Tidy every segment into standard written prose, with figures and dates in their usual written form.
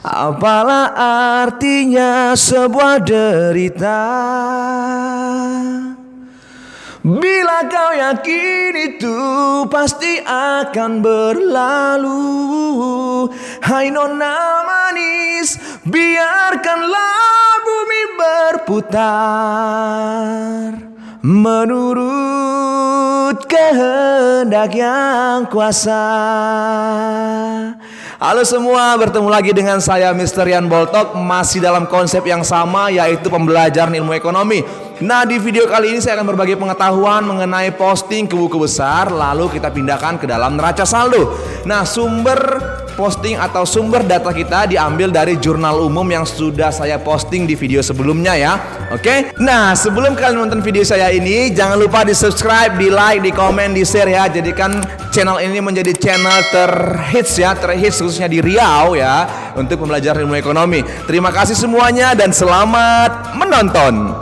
Apalah artinya sebuah derita bila kau yakin itu pasti akan berlalu. Hai nona manis, biarkanlah bumi berputar menurut kehendak yang kuasa. Halo semua, bertemu lagi dengan saya Mr. Rian Boltok, masih dalam konsep yang sama, yaitu pembelajaran ilmu ekonomi. Nah, di video kali ini saya akan berbagi pengetahuan mengenai posting ke buku besar, lalu kita pindahkan ke dalam neraca saldo. Nah, sumber posting atau sumber data kita diambil dari jurnal umum yang sudah saya posting di video sebelumnya ya. Oke. Nah, sebelum kalian nonton video saya ini, jangan lupa di subscribe, di like, di komen, di share ya. Jadikan channel ini menjadi channel terhits ya, terhits khususnya di Riau ya, untuk pembelajaran ilmu ekonomi. Terima kasih semuanya dan selamat menonton.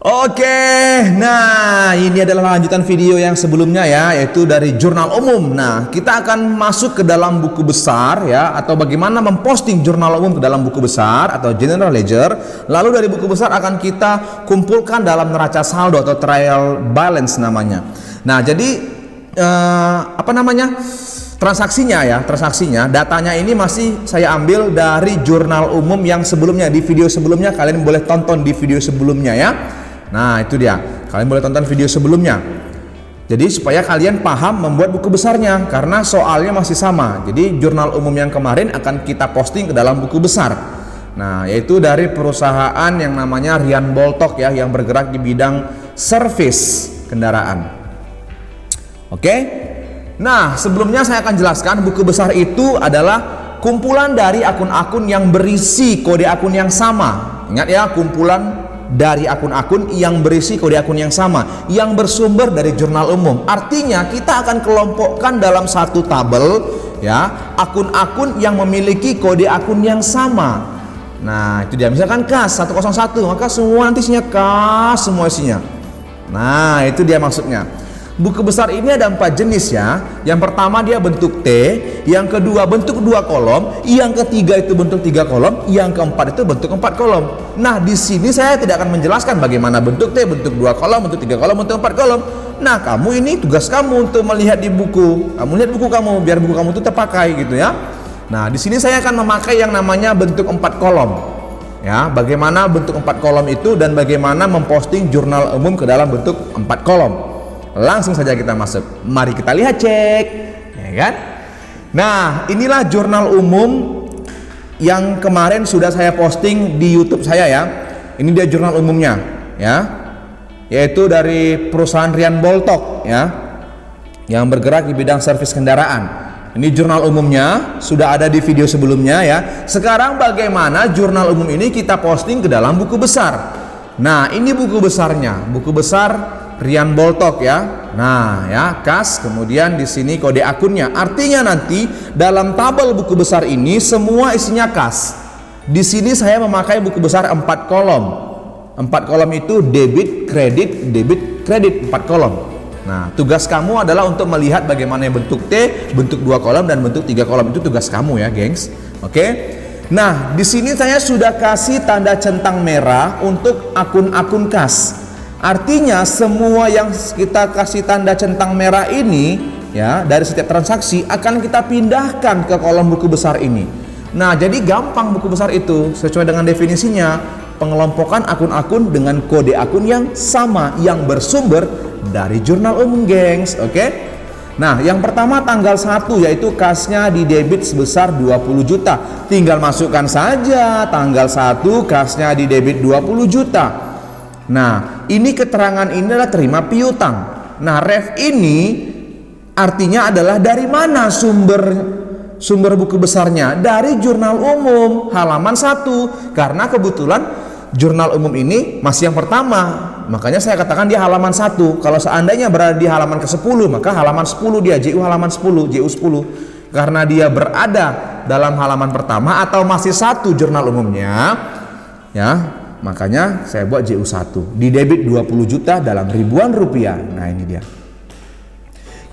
Oke, nah ini adalah lanjutan video yang sebelumnya ya, yaitu dari jurnal umum. Nah, kita akan masuk ke dalam buku besar ya, atau bagaimana memposting jurnal umum ke dalam buku besar atau general ledger. Lalu dari buku besar akan kita kumpulkan dalam neraca saldo atau trial balance namanya. Nah, jadi transaksinya, datanya ini masih saya ambil dari jurnal umum yang sebelumnya. Di video sebelumnya kalian boleh tonton di video sebelumnya ya. Nah, itu dia. Kalian boleh tonton video sebelumnya. Jadi supaya kalian paham membuat buku besarnya, karena soalnya masih sama. Jadi jurnal umum yang kemarin akan kita posting ke dalam buku besar. Nah, yaitu dari perusahaan yang namanya Rian Boltok ya, yang bergerak di bidang servis kendaraan. Oke. Nah, sebelumnya saya akan jelaskan buku besar itu adalah kumpulan dari akun-akun yang berisi kode akun yang sama. Ingat ya, kumpulan dari akun-akun yang berisi kode akun yang sama, yang bersumber dari jurnal umum. Artinya kita akan kelompokkan dalam satu tabel ya, akun-akun yang memiliki kode akun yang sama. Nah, itu dia. Misalkan kas 101, maka semua nanti isinya kas, semua isinya. Nah, itu dia maksudnya. Buku besar ini ada 4 jenis ya. Yang pertama dia bentuk T, yang kedua bentuk 2 kolom, yang ketiga itu bentuk 3 kolom, yang keempat itu bentuk 4 kolom. Nah, di sini saya tidak akan menjelaskan bagaimana bentuk T, bentuk 2 kolom, bentuk 3 kolom, bentuk 4 kolom. Nah, kamu ini tugas kamu untuk melihat di buku. Kamu lihat buku kamu biar buku kamu itu terpakai gitu ya. Nah, di sini saya akan memakai yang namanya bentuk 4 kolom. Ya, bagaimana bentuk 4 kolom itu dan bagaimana memposting jurnal umum ke dalam bentuk 4 kolom. Langsung saja kita masuk. Mari kita lihat, cek, ya kan? Nah, inilah jurnal umum yang kemarin sudah saya posting di YouTube saya ya. Ini dia jurnal umumnya, ya, yaitu dari perusahaan Rian Boltok ya, yang bergerak di bidang servis kendaraan. Ini jurnal umumnya sudah ada di video sebelumnya ya. Sekarang bagaimana jurnal umum ini kita posting ke dalam buku besar? Nah, ini buku besarnya, buku besar Rian Boltok ya. Nah, ya, kas, kemudian di sini kode akunnya. Artinya nanti dalam tabel buku besar ini semua isinya kas. Di sini saya memakai buku besar 4 kolom. 4 kolom itu debit, kredit, 4 kolom. Nah, tugas kamu adalah untuk melihat bagaimana bentuk T, bentuk 2 kolom dan bentuk 3 kolom. Itu tugas kamu ya, gengs. Oke. Nah, di sini saya sudah kasih tanda centang merah untuk akun-akun kas. Artinya semua yang kita kasih tanda centang merah ini ya, dari setiap transaksi akan kita pindahkan ke kolom buku besar ini. Nah, jadi gampang buku besar itu sesuai dengan definisinya, pengelompokan akun-akun dengan kode akun yang sama yang bersumber dari jurnal umum, gengs. Oke. Nah, yang pertama tanggal 1 yaitu kasnya di debit sebesar 20 juta. Tinggal masukkan saja tanggal 1 kasnya di debit 20 juta. Nah, ini keterangan ini adalah terima piutang. Nah, ref ini artinya adalah dari mana sumber buku besarnya? Dari jurnal umum halaman 1. Karena kebetulan jurnal umum ini masih yang pertama. Makanya saya katakan dia halaman 1. Kalau seandainya berada di halaman ke-10, maka halaman 10 dia, JU halaman 10, JU 10. Karena dia berada dalam halaman pertama atau masih satu jurnal umumnya, ya, makanya saya buat JU1 di debit 20 juta dalam ribuan rupiah. Nah, ini dia.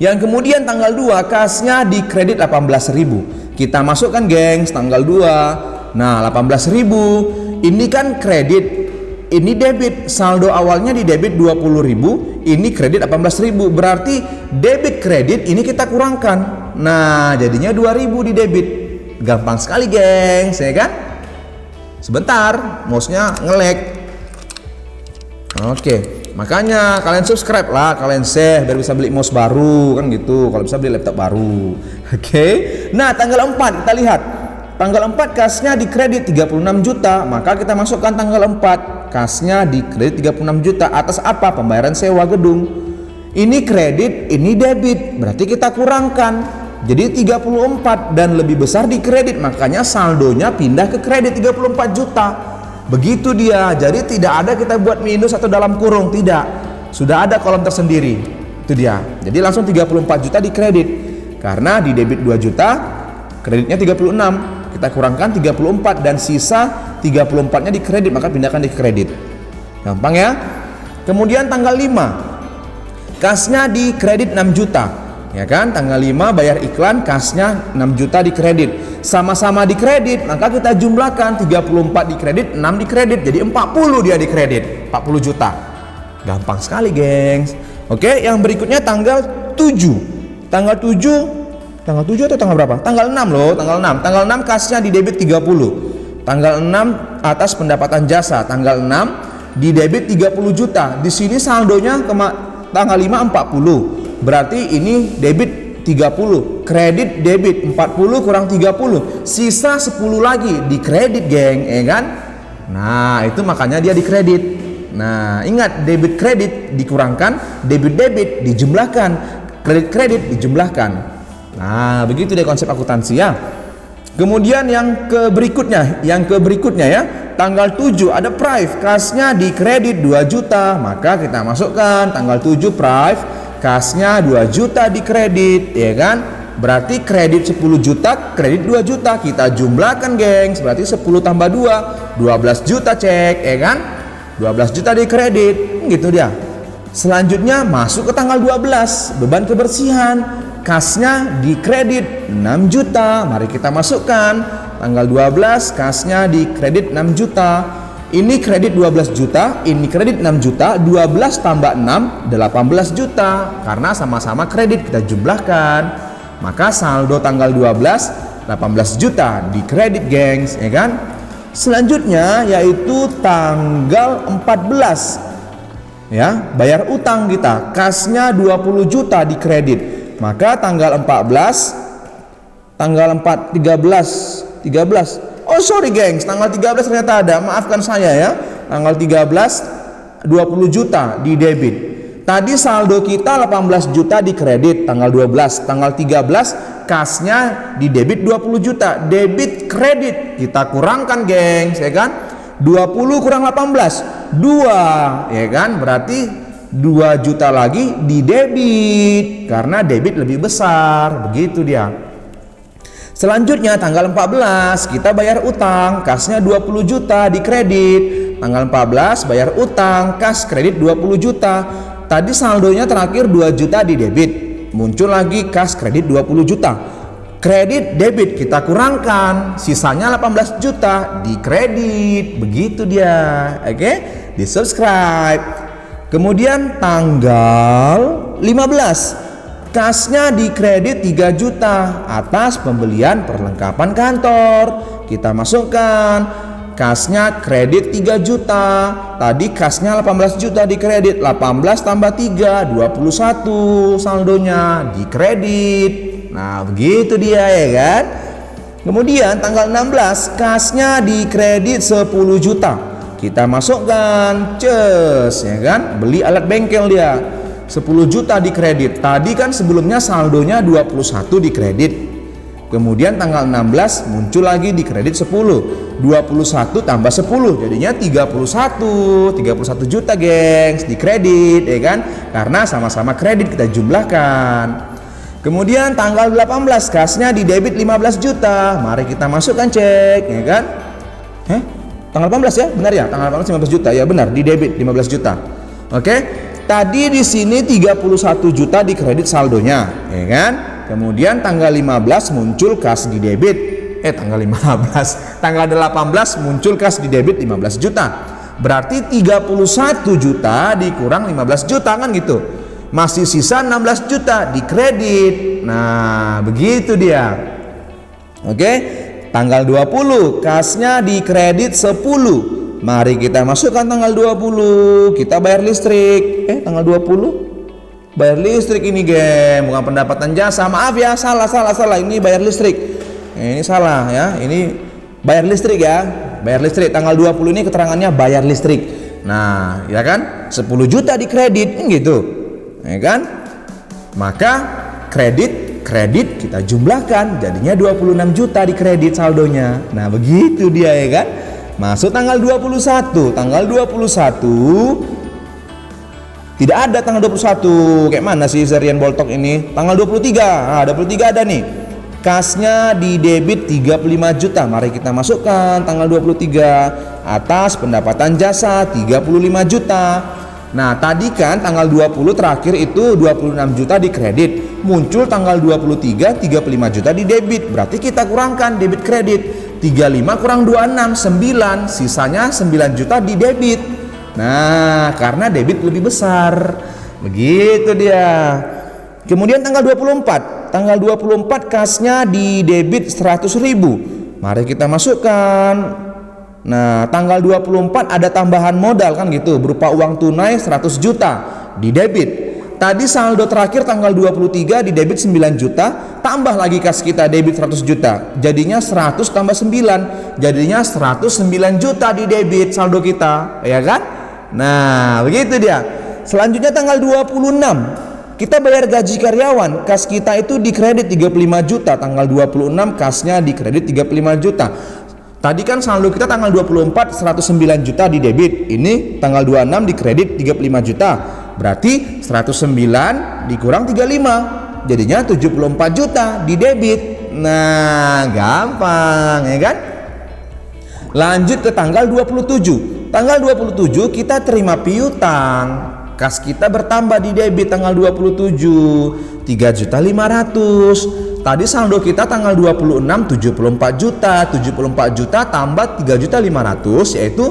Yang kemudian tanggal 2 kasnya di kredit 18.000. Kita masukkan gengs tanggal 2. Nah 18.000 ini kan kredit, ini debit. Saldo awalnya di debit 20.000, ini kredit 18.000. Berarti debit kredit ini kita kurangkan. Nah jadinya 2.000 di debit. Gampang sekali gengs, ya kan? Sebentar, mouse-nya nge-lag. Oke, makanya kalian subscribe lah, kalian share biar bisa beli mouse baru kan gitu. Kalau bisa beli laptop baru. Oke. Nah, tanggal 4 kita lihat. Tanggal 4 kasnya di kredit 36 juta, maka kita masukkan tanggal 4 kasnya di kredit 36 juta. Atas apa? Pembayaran sewa gedung. Ini kredit, ini debit. Berarti kita kurangkan. Jadi 34 dan lebih besar di kredit, makanya saldonya pindah ke kredit 34 juta. Begitu dia. Jadi tidak ada kita buat minus atau dalam kurung, tidak. Sudah ada kolom tersendiri. Itu dia. Jadi langsung 34 juta di kredit. Karena di debit 2 juta, kreditnya 36. Kita kurangkan 34 dan sisa 34-nya di kredit, maka pindahkan di kredit. Gampang ya. Kemudian tanggal 5 kasnya di kredit 6 juta. Ya kan, tanggal 5 bayar iklan, kasnya 6 juta di kredit. Sama-sama di kredit, maka kita jumlahkan 34 di kredit, 6 di kredit, jadi 40 dia di kredit, 40 juta. Gampang sekali gengs. Oke, yang berikutnya tanggal 7. Tanggal 7 atau tanggal berapa? Tanggal 6 loh, tanggal 6. Tanggal 6 kasnya di debit 30. Tanggal 6 atas pendapatan jasa, tanggal 6 di debit 30 juta. Di sini saldonya tanggal 5 40. Berarti ini debit 30, kredit debit 40 kurang 30, sisa 10 lagi di kredit geng, ya kan? Nah itu makanya dia di kredit. Nah ingat, debit kredit dikurangkan, debit dijumlahkan, kredit dijumlahkan. Nah begitu deh konsep akuntansi ya. Kemudian yang berikutnya ya, tanggal 7 ada prive, kasnya di kredit 2 juta, maka kita masukkan tanggal 7 prive, kasnya 2 juta di kredit, ya kan? Berarti kredit 10 juta, kredit 2 juta. Kita jumlahkan gengs, berarti 10 tambah 2, 12 juta cek, ya kan? 12 juta di kredit, gitu dia. Selanjutnya masuk ke tanggal 12, beban kebersihan, kasnya di kredit 6 juta. Mari kita masukkan tanggal 12, kasnya di kredit 6 juta. Ini kredit 12 juta, ini kredit 6 juta, 12 tambah 6, 18 juta. Karena sama-sama kredit, kita jumlahkan. Maka saldo tanggal 12, 18 juta di kredit gengs, ya kan? Selanjutnya yaitu tanggal 14. Ya, bayar utang kita, kasnya 20 juta di kredit. Maka tanggal 14, tanggal 13. Oh sorry gengs, tanggal 13 ternyata ada, maafkan saya ya. Tanggal 13 20 juta di debit. Tadi saldo kita 18 juta di kredit tanggal 12. Tanggal 13 kasnya di debit 20 juta. Debit kredit kita kurangkan gengs, ya kan? 20 kurang 18 2, ya kan? Berarti 2 juta lagi di debit, karena debit lebih besar. Begitu dia. Selanjutnya tanggal 14 kita bayar utang, kasnya 20 juta di kredit. Tanggal 14 bayar utang, kas kredit 20 juta. Tadi saldonya terakhir 2 juta di debit, muncul lagi kas kredit 20 juta. Kredit debit kita kurangkan, sisanya 18 juta di kredit. Begitu dia. Oke, di subscribe. Kemudian tanggal 15 kasnya di kredit 3 juta atas pembelian perlengkapan kantor. Kita masukkan kasnya kredit 3 juta. Tadi kasnya 18 juta di kredit, 18 tambah 3 21 saldonya di kredit. Nah begitu dia, ya kan? Kemudian tanggal 16 kasnya di kredit 10 juta. Kita masukkan, ya kan? Beli alat bengkel dia 10 juta di kredit. Tadi kan sebelumnya saldonya 21 di kredit. Kemudian tanggal 16 muncul lagi di kredit 10. 21 tambah 10 jadinya 31 juta gengs di kredit, ya kan? Karena sama-sama kredit kita jumlahkan. Kemudian tanggal 18 kasnya di debit 15 juta. Mari kita masukkan cek, ya kan? Tanggal 18 ya? Benar ya? Tanggal 18 15 juta. Ya benar, di debit 15 juta. Oke. Tadi di sini 31 juta di kredit saldonya, ya kan? Kemudian tanggal 15 muncul kas di debit. Tanggal 18 muncul kas di debit 15 juta. Berarti 31 juta dikurang 15 juta kan gitu. Masih sisa 16 juta di kredit. Nah, begitu dia. Oke. Tanggal 20 kasnya di kredit 10. Mari kita masukkan tanggal 20, kita bayar listrik. Tanggal 20 bayar listrik ini, geng, bukan pendapatan jasa. Maaf ya, salah. Ini bayar listrik. Ini salah ya. Ini bayar listrik ya. Bayar listrik tanggal 20 ini keterangannya bayar listrik. Nah, ya kan? 10 juta di kredit gitu. Ya kan? Maka kredit kita jumlahkan jadinya 26 juta di kredit saldonya. Nah, begitu dia ya kan? Masuk tanggal 21. Tanggal 21 tidak ada tanggal 21. Kayak mana sih Zarian Boltok ini? Tanggal 23. Nah, 23 ada nih. Kasnya di debit 35 juta. Mari kita masukkan tanggal 23. Atas pendapatan jasa 35 juta. Nah, tadi kan tanggal 20 terakhir itu 26 juta di kredit. Muncul tanggal 23 35 juta di debit. Berarti kita kurangkan debit kredit. 35 kurang 26 9, sisanya 9 juta di debit. Nah, karena debit lebih besar. Begitu dia. Kemudian tanggal 24. Tanggal 24 kasnya di debit 100.000. Mari kita masukkan. Nah, tanggal 24 ada tambahan modal kan gitu, berupa uang tunai 100 juta di debit. Tadi saldo terakhir tanggal 23 di debit 9 juta, tambah lagi kas kita debit 100 juta. Jadinya 100 tambah 9, jadinya 109 juta di debit saldo kita, ya kan? Nah, begitu dia. Selanjutnya tanggal 26 kita bayar gaji karyawan, kas kita itu di kredit 35 juta. Tanggal 26 kasnya di kredit 35 juta. Tadi kan saldo kita tanggal 24 109 juta di debit. Ini tanggal 26 di kredit 35 juta. Berarti 109 dikurang 35, jadinya 74 juta di debit. Nah, gampang ya kan? Lanjut ke tanggal 27. Tanggal 27 kita terima piutang. Kas kita bertambah di debit tanggal 27 3.500.000. Tadi saldo kita tanggal 26 74 juta. 74 juta tambah 3.500.000 yaitu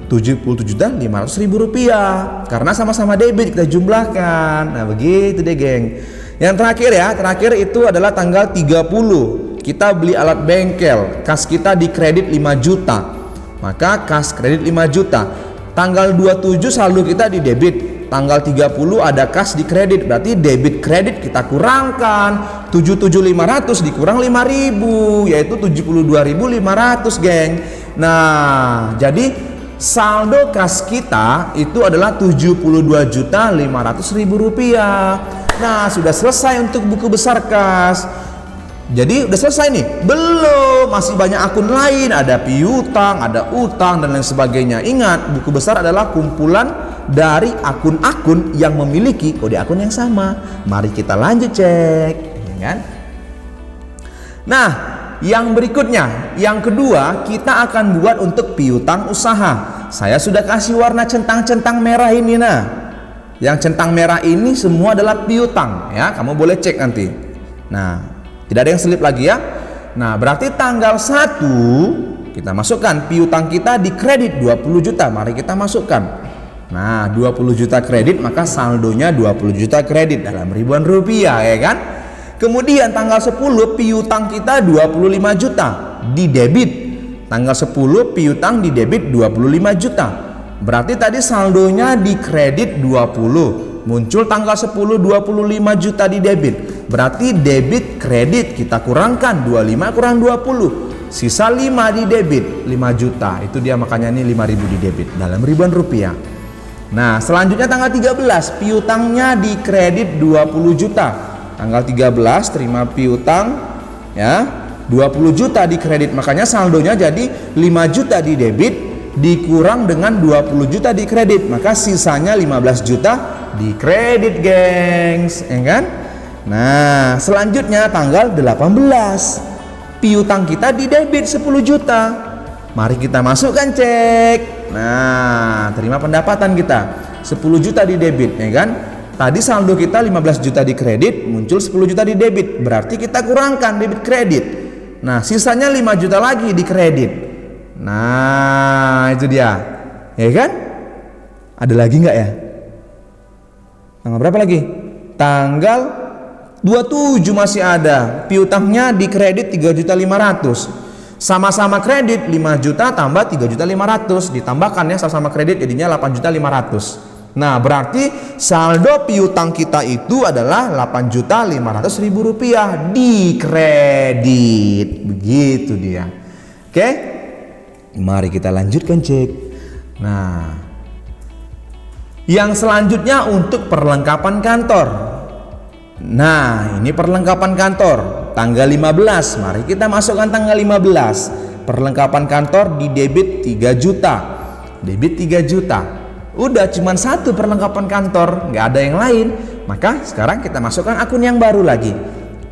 77.500.000 rupiah. Karena sama-sama debit kita jumlahkan. Nah, begitu deh, geng. Yang terakhir ya, terakhir itu adalah tanggal 30. Kita beli alat bengkel, kas kita di kredit 5 juta. Maka kas kredit 5 juta. Tanggal 27 saldo kita di debit. Tanggal 30 ada kas di kredit. Berarti debit kredit kita kurangkan. 77.500 dikurang 5.000 yaitu 72.500, geng. Nah, jadi saldo kas kita itu adalah 72.500.000 rupiah. Nah, sudah selesai untuk buku besar kas. Jadi udah selesai nih? Belum, masih banyak akun lain, ada piutang, ada utang dan lain sebagainya. Ingat, buku besar adalah kumpulan dari akun-akun yang memiliki kode akun yang sama. Mari kita lanjut cek, ya kan? Nah, yang berikutnya, yang kedua, kita akan buat untuk piutang usaha. Saya sudah kasih warna centang-centang merah ini. Nah, yang centang merah ini semua adalah piutang ya. Kamu boleh cek nanti. Nah, tidak ada yang selip lagi ya. Nah, berarti tanggal 1 kita masukkan piutang kita di kredit 20 juta. Mari kita masukkan. Nah, 20 juta kredit, maka saldonya 20 juta kredit dalam ribuan rupiah, ya kan? Kemudian tanggal 10 piutang kita 25 juta di debit. Tanggal 10 piutang di debit 25 juta. Berarti tadi saldonya di kredit 20. Muncul tanggal 10 25 juta di debit. Berarti debit kredit kita kurangkan 25 kurang 20. Sisa 5 di debit 5 juta. Itu dia, makanya ini 5.000 di debit dalam ribuan rupiah. Nah, selanjutnya tanggal 13 piutangnya di kredit 20 juta. Tanggal 13 terima piutang ya 20 juta di kredit. Makanya saldonya jadi 5 juta di debit dikurang dengan 20 juta di kredit. Maka sisanya 15 juta di kredit, gengs, ya kan? Nah, selanjutnya tanggal 18 piutang kita di debit 10 juta. Mari kita masukkan cek. Nah, terima pendapatan kita 10 juta di debit, ya kan? Tadi saldo kita 15 juta di kredit, muncul 10 juta di debit. Berarti kita kurangkan debit kredit. Nah, sisanya 5 juta lagi di kredit. Nah, itu dia. Ya kan? Ada lagi nggak ya? Tanggal berapa lagi? Tanggal 27 masih ada. Piutangnya di kredit 3.500.000. Sama-sama kredit 5 juta tambah 3.500.000 ditambahkan ya, sama-sama kredit jadinya 8.500.000. Nah, berarti saldo piutang kita itu adalah 8.500.000 rupiah di kredit. Begitu dia. Oke? Mari kita lanjutkan cek. Nah, yang selanjutnya untuk perlengkapan kantor. Nah, ini perlengkapan kantor tanggal 15. Mari kita masukkan tanggal 15. Perlengkapan kantor di debit 3 juta. Debit 3 juta. Udah cuman satu perlengkapan kantor, nggak ada yang lain. Maka sekarang kita masukkan akun yang baru lagi.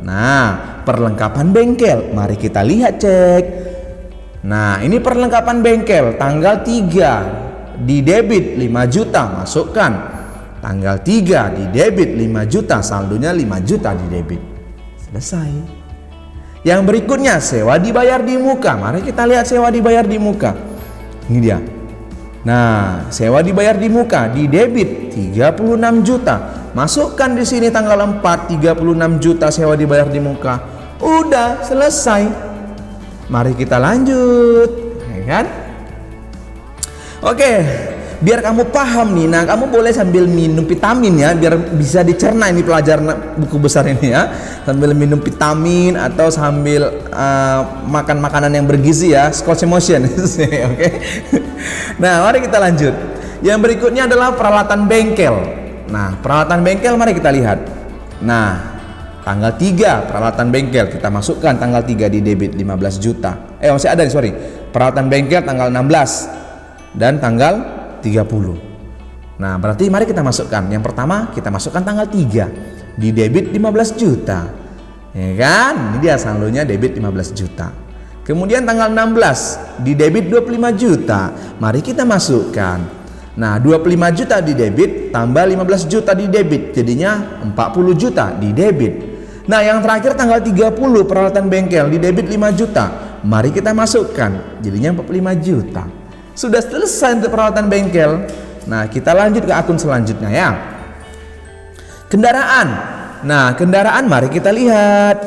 Nah, perlengkapan bengkel. Mari kita lihat cek. Nah, ini perlengkapan bengkel tanggal 3 di debit 5 juta, masukkan. Tanggal 3 di debit 5 juta, saldonya 5 juta di debit. Selesai. Yang berikutnya sewa dibayar di muka. Mari kita lihat sewa dibayar di muka. Ini dia. Nah, sewa dibayar di muka di debit 36 juta. Masukkan di sini tanggal 4 36 juta sewa dibayar di muka. Udah selesai. Mari kita lanjut, ya kan? Oke, biar kamu paham nih. Nah, kamu boleh sambil minum vitamin ya, biar bisa dicerna ini pelajaran buku besar ini ya. Sambil minum vitamin atau sambil makan makanan yang bergizi ya, Scotch Emotion. Oke. Nah, mari kita lanjut. Yang berikutnya adalah peralatan bengkel. Nah, peralatan bengkel mari kita lihat. Nah, tanggal 3 peralatan bengkel kita masukkan tanggal 3 di debit 15 juta. Masih ada nih, sorry. Peralatan bengkel tanggal 16 dan tanggal 30. Nah, berarti mari kita masukkan. Yang pertama kita masukkan tanggal 3 di debit 15 juta. Ya kan? Ini dia saldonya debit 15 juta. Kemudian tanggal 16 di debit 25 juta. Mari kita masukkan. Nah, 25 juta di debit tambah 15 juta di debit, jadinya 40 juta di debit. Nah, yang terakhir tanggal 30 peralatan bengkel di debit 5 juta. Mari kita masukkan, jadinya 45 juta. Sudah selesai untuk peralatan bengkel. Nah, kita lanjut ke akun selanjutnya ya. Kendaraan. Nah, kendaraan mari kita lihat.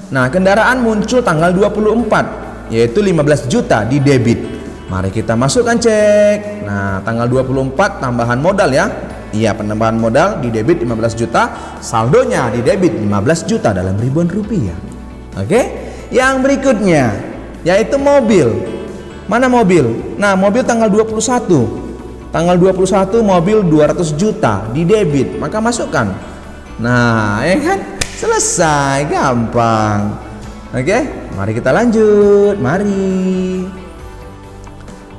Nah, kendaraan muncul tanggal 24, yaitu 15 juta di debit. Mari kita masukkan cek. Nah, tanggal 24 tambahan modal ya. Iya, penambahan modal di debit 15 juta, saldonya di debit 15 juta dalam ribuan rupiah. Oke? Yang berikutnya yaitu mobil. Mana mobil? Nah, mobil tanggal 21. Tanggal 21 mobil 200 juta di debit, maka masukkan. Nah, ya kan? Selesai, gampang. Oke, mari kita lanjut. Mari.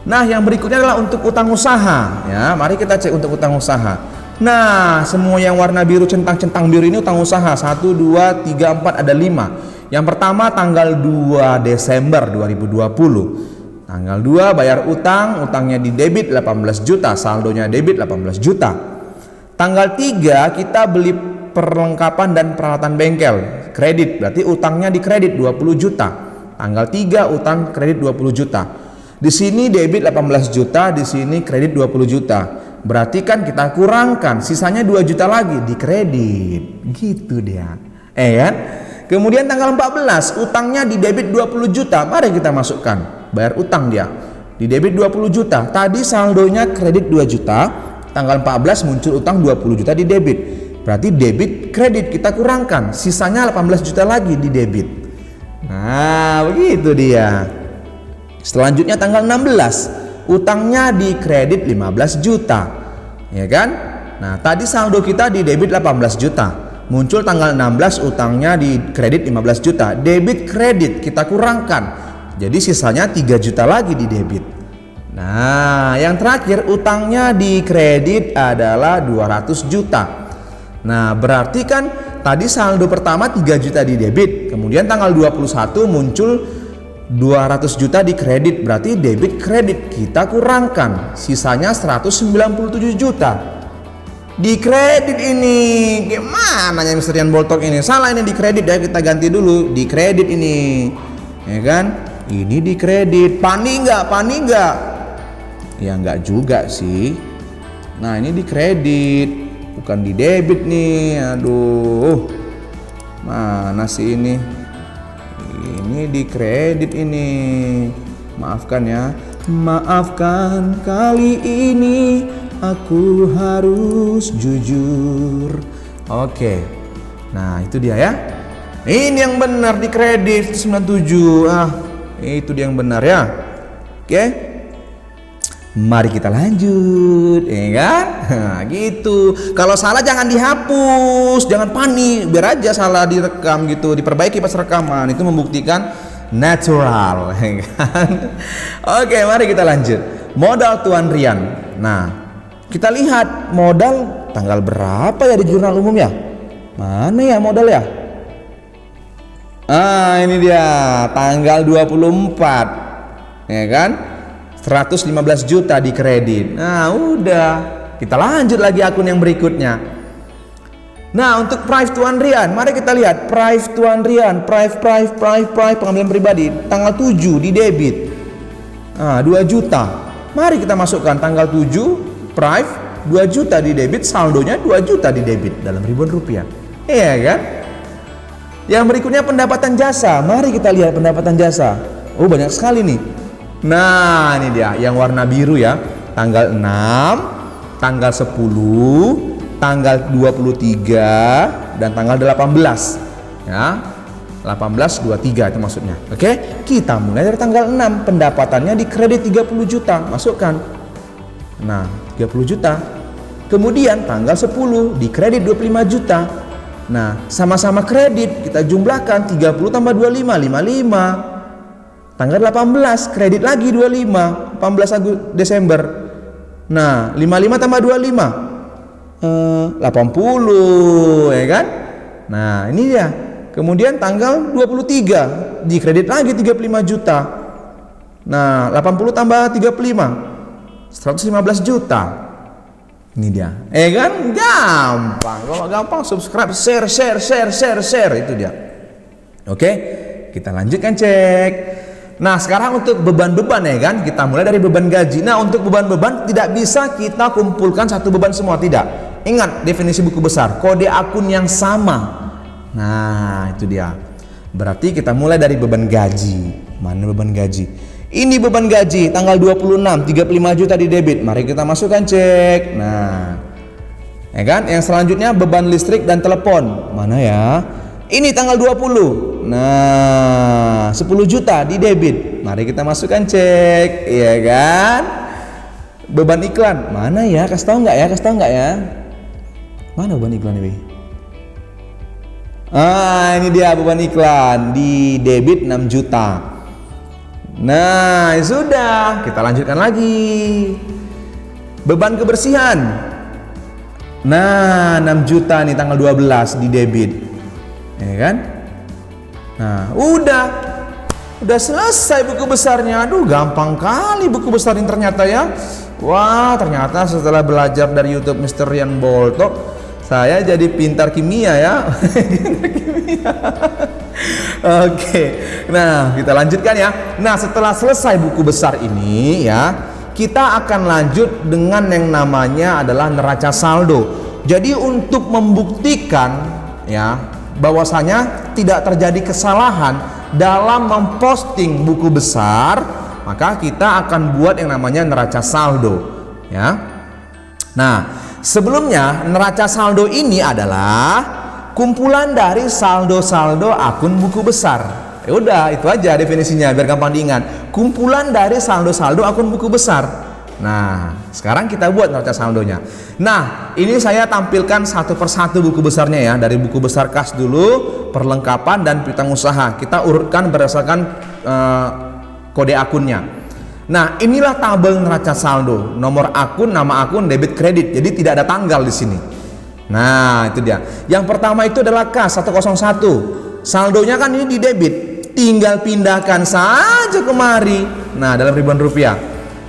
Nah, yang berikutnya adalah untuk utang usaha ya. Mari kita cek untuk utang usaha. Nah, semua yang warna biru centang-centang biru ini utang usaha 1 2 3 4 ada 5. Yang pertama tanggal 2 Desember 2020. Tanggal 2 bayar utang, utangnya di debit 18 juta, saldonya debit 18 juta. Tanggal 3 kita beli perlengkapan dan peralatan bengkel, kredit, berarti utangnya di kredit 20 juta. Tanggal 3 utang kredit 20 juta. Di sini debit 18 juta, di sini kredit 20 juta. Berarti kan kita kurangkan, sisanya 2 juta lagi di kredit. Gitu dia. Kan? Kemudian tanggal 14 utangnya di debit 20 juta. Mari kita masukkan. Bayar utang dia. Di debit 20 juta. Tadi saldonya kredit 2 juta, tanggal 14 muncul utang 20 juta di debit. Berarti debit kredit kita kurangkan, sisanya 18 juta lagi di debit. Nah, begitu dia. Selanjutnya tanggal 16, utangnya di kredit 15 juta. Ya kan? Nah, tadi saldo kita di debit 18 juta. Muncul tanggal 16 utangnya di kredit 15 juta. Debit kredit kita kurangkan. Jadi sisanya 3 juta lagi di debit. Nah, yang terakhir utangnya di kredit adalah 200 juta. Nah, berarti kan tadi saldo pertama 3 juta di debit, kemudian tanggal 21 muncul 200 juta di kredit, berarti debit kredit kita kurangkan, sisanya 197 juta di kredit ini. Gimana ya Mr. Rian Boltok ini? Salah ini di kredit ya, kita ganti dulu di kredit ini, ya kan? Ini di kredit. Panik nggak? Ya nggak juga sih. Nah ini di kredit, bukan di debit nih. Aduh, mana sih ini? Ini di kredit ini. Maafkan ya. Maafkan kali ini aku harus jujur. Oke. Nah, itu dia ya. Ini yang benar di kredit 97. Itu dia yang benar ya. Oke. Mari kita lanjut, ya kan? Nah, gitu. Kalau salah jangan dihapus, jangan panik, biar aja salah direkam gitu, diperbaiki pas rekaman. Itu membuktikan natural, ya kan? Oke, mari kita lanjut. Modal Tuan Rian. Nah, kita lihat modal tanggal berapa ya di jurnal umum ya? Mana ya modal ya? Ini dia tanggal 24, ya kan? 115 juta di kredit. Nah udah, kita lanjut lagi akun yang berikutnya. Nah untuk Prive Tuan Rian, mari kita lihat Prive Tuan Rian, Prive pengambilan pribadi tanggal 7 di debit. 2 juta. Mari kita masukkan tanggal 7 Prive 2 juta di debit, saldonya 2 juta di debit dalam ribuan rupiah. Iya kan? Yang berikutnya pendapatan jasa. Mari kita lihat pendapatan jasa. Oh banyak sekali nih. Nah ini dia yang warna biru ya, tanggal 6, tanggal 10, tanggal 23 dan tanggal 18 ya, 1823 itu maksudnya. Oke, kita mulai dari tanggal 6, pendapatannya di kredit 30 juta, masukkan. Nah 30 juta. Kemudian tanggal 10 di kredit 25 juta. Nah sama-sama kredit, kita jumlahkan 30 tambah 25, 55. Tanggal 18 kredit lagi 25, 18 Desember. Nah 55 tambah 25 80, ya kan? Nah ini dia. Kemudian tanggal 23 di kredit lagi 35 juta. Nah 80 tambah 35 115 juta. Ini dia, kan? Gampang. Kalau gampang subscribe, share itu dia. Oke, kita lanjutkan cek. Nah sekarang untuk beban-beban ya kan, kita mulai dari beban gaji. Nah untuk beban-beban tidak bisa kita kumpulkan satu beban semua, tidak. Ingat definisi buku besar, kode akun yang sama. Nah itu dia. Berarti kita mulai dari beban gaji. Mana beban gaji? Ini beban gaji tanggal 26, 35 juta di debit. Mari kita masukkan cek. Nah ya kan, yang selanjutnya beban listrik dan telepon. Mana ya? Ini tanggal 20. Nah 10 juta di debit. Mari kita masukkan cek, iya kan? Beban iklan mana ya? Kasih tahu nggak ya? Mana beban iklan ini? Ini dia beban iklan di debit 6 juta. Nah sudah, kita lanjutkan lagi. Beban kebersihan. Nah 6 juta nih tanggal 12 di debit, ya kan? Nah udah selesai buku besarnya. Aduh gampang kali buku besar ini ternyata ya. Wah ternyata setelah belajar dari YouTube Mr. Rian Boltok, saya jadi pintar kimia ya. Oke, nah kita lanjutkan ya. Nah setelah selesai buku besar ini ya, kita akan lanjut dengan yang namanya adalah neraca saldo. Jadi untuk membuktikan ya bahwasanya tidak terjadi kesalahan dalam memposting buku besar, maka kita akan buat yang namanya neraca saldo ya. Nah sebelumnya neraca saldo ini adalah kumpulan dari saldo-saldo akun buku besar. Ya udah itu aja definisinya biar gampang diingat, kumpulan dari saldo-saldo akun buku besar. Nah sekarang kita buat neraca saldonya. Nah ini saya tampilkan satu persatu buku besarnya ya, dari buku besar kas dulu, perlengkapan dan piutang usaha. Kita urutkan berdasarkan kode akunnya. Nah inilah tabel neraca saldo, nomor akun, nama akun, debit kredit. Jadi tidak ada tanggal di sini. Nah itu dia. Yang pertama itu adalah kas 101. Saldonya kan ini di debit tinggal pindahkan saja kemari. Nah, dalam ribuan rupiah,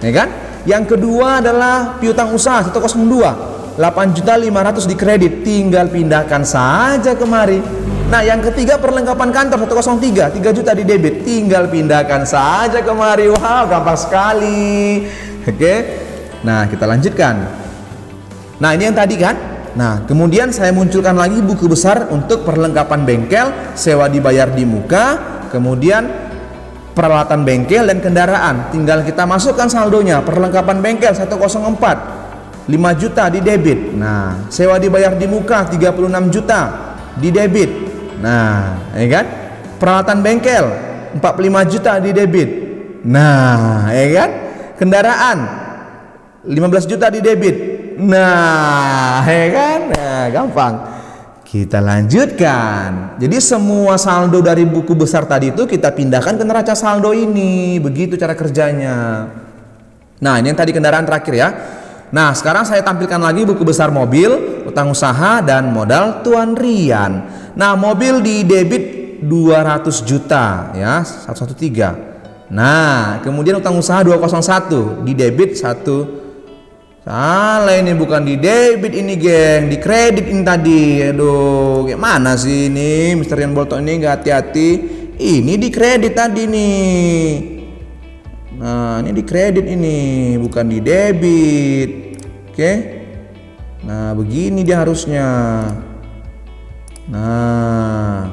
ya kan? Yang kedua adalah piutang usaha 102, 8.500.000 di kredit, tinggal pindahkan saja kemari. Nah, yang ketiga perlengkapan kantor 103, 3 juta di debit, tinggal pindahkan saja kemari. Wow, gampang sekali. Oke. Nah, kita lanjutkan. Nah, ini yang tadi kan. Nah, kemudian saya munculkan lagi buku besar untuk perlengkapan bengkel, sewa dibayar di muka, kemudian peralatan bengkel dan kendaraan. Tinggal kita masukkan saldonya. Perlengkapan bengkel 104, 5 juta di debit. Nah, sewa dibayar di muka 36 juta di debit. Nah, ya kan? Peralatan bengkel 45 juta di debit. Nah, ya kan? Kendaraan 15 juta di debit. Nah, ya kan? Nah, gampang. Kita lanjutkan. Jadi semua saldo dari buku besar tadi itu kita pindahkan ke neraca saldo ini. Begitu cara kerjanya. Nah, ini yang tadi kendaraan terakhir ya. Nah, sekarang saya tampilkan lagi buku besar mobil, utang usaha dan modal Tuan Rian. Nah, mobil di debit 200 juta ya, 113. Nah, kemudian utang usaha 201, di debit 1. Salah, ini bukan di debit ini, geng, di kredit ini tadi. Aduh, gimana sih ini Mr. Rian Boltok ini nggak hati-hati. Ini di kredit tadi nih. Nah, ini di kredit ini, bukan di debit. Oke. Nah, begini dia harusnya. Nah,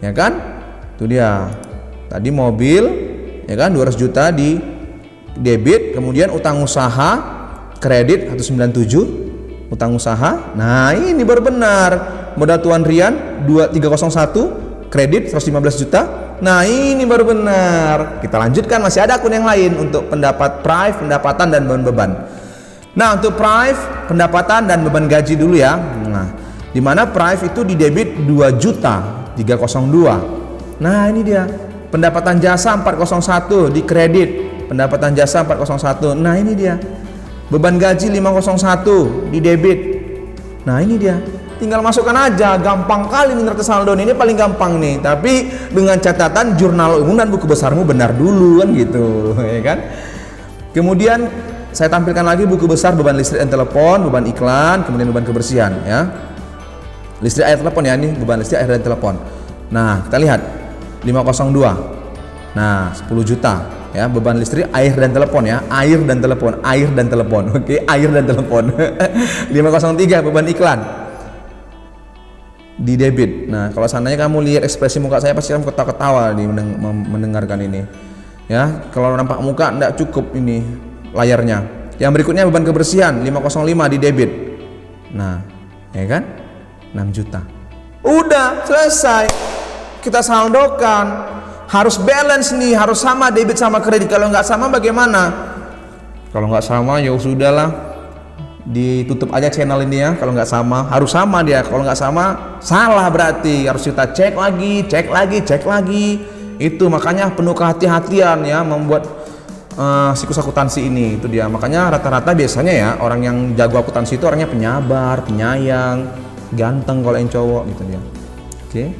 ya kan? Itu dia. Tadi mobil, ya kan, 200 juta di debit, kemudian utang usaha kredit 197, utang usaha. Nah, ini baru benar. Modal Tuan Rian 2301, kredit 115 juta. Nah, ini baru benar. Kita lanjutkan, masih ada akun yang lain untuk pendapat prive, pendapatan dan beban. Nah, untuk prive, pendapatan dan beban gaji dulu ya. Nah, di mana prive itu di debit 2 juta 302. Nah, ini dia. Pendapatan jasa 401 di kredit, pendapatan jasa 401. Nah, ini dia. Beban gaji 501 di debit. Nah, ini dia. Tinggal masukkan aja, gampang kali nih neraca saldo ini paling gampang nih. Tapi dengan catatan jurnal umum dan buku besarmu benar dulu kan gitu, ya kan? Kemudian saya tampilkan lagi buku besar beban listrik dan telepon, beban iklan, kemudian beban kebersihan ya. Listrik, air, telepon ya, ini beban listrik, air dan telepon. Nah, kita lihat 502. Nah, 10 juta. Ya, beban listrik, air dan telepon ya, air dan telepon, air dan telepon. Oke, air dan telepon. 503 beban iklan di debit. Nah, kalau seandainya kamu lihat ekspresi muka saya pasti kamu ketawa-ketawa nih mendengarkan ini. Ya, kalau nampak muka enggak cukup ini layarnya. Yang berikutnya beban kebersihan 505 di debit. Nah, ya kan? 6 juta. Udah selesai. Kita saldokan. Harus balance nih, harus sama debit sama kredit. Kalau nggak sama bagaimana? Kalau nggak sama ya sudahlah, ditutup aja channel ini ya. Kalau nggak sama, harus sama dia. Kalau nggak sama, salah berarti. Harus kita cek lagi. Itu makanya penuh kehati-hatian ya membuat siklus akuntansi ini. Itu dia. Makanya rata-rata biasanya ya orang yang jago akuntansi itu orangnya penyabar, penyayang, ganteng kalau yang cowok gitu dia. Oke.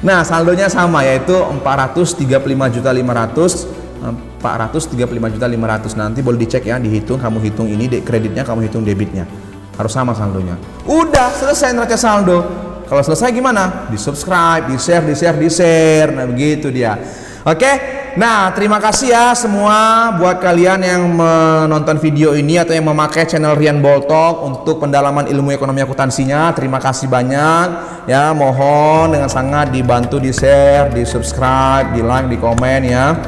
Nah, saldonya sama yaitu 435.500, 435.500. Nanti boleh dicek ya, dihitung, kamu hitung ini kreditnya, kamu hitung debitnya. Harus sama saldonya. Udah selesai neraca saldo. Kalau selesai gimana? Di-subscribe, di-share. Nah, begitu dia. Oke. Nah, terima kasih ya semua buat kalian yang menonton video ini atau yang memakai channel Rian Boltok untuk pendalaman ilmu ekonomi akuntansinya. Terima kasih banyak ya. Mohon dengan sangat dibantu di-share, di-subscribe, di-like, di-komen ya.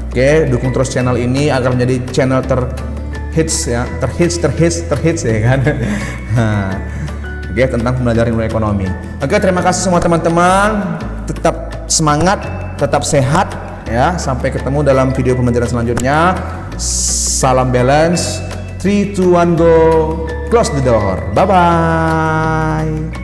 Oke, dukung terus channel ini agar menjadi channel terhits ya, terhits ya kan. Oke, tentang pembelajaran ilmu ekonomi. Oke, terima kasih semua teman-teman. Tetap semangat, tetap sehat ya. Sampai ketemu dalam video pembelajaran selanjutnya. Salam balance. 3, 2, 1, go. Close the door. Bye bye.